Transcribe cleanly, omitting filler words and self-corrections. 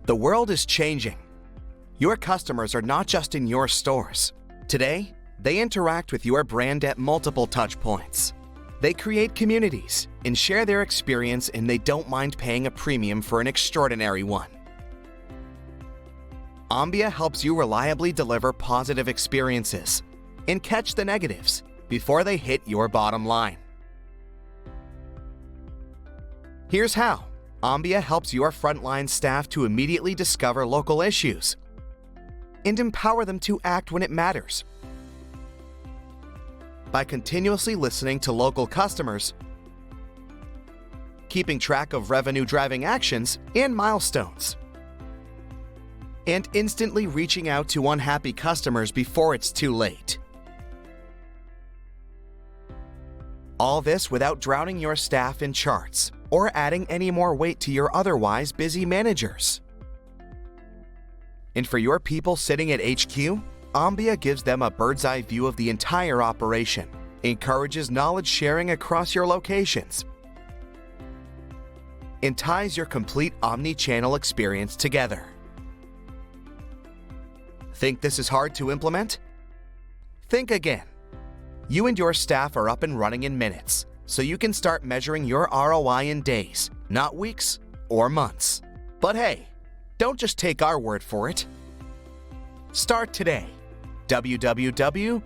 The world is changing. Your customers are not just in your stores. Today, they interact with your brand at multiple touch points. They create communities and share their experience, and they don't mind paying a premium for an extraordinary one. Ombea helps you reliably deliver positive experiences and catch the negatives before they hit your bottom line. Here's how. Ombea helps your frontline staff to immediately discover local issues and empower them to act when it matters. By continuously listening to local customers, keeping track of revenue-driving actions and milestones, and instantly reaching out to unhappy customers before it's too late. All this without drowning your staff in charts or adding any more weight to your otherwise busy managers. And for your people sitting at HQ, Ombea gives them a bird's-eye view of the entire operation, encourages knowledge sharing across your locations, and ties your complete omnichannel experience together. Think this is hard to implement? Think again. You and your staff are up and running in minutes, so you can start measuring your ROI in days, not weeks or months. But hey, don't just take our word for it. Start today. www.ombea.com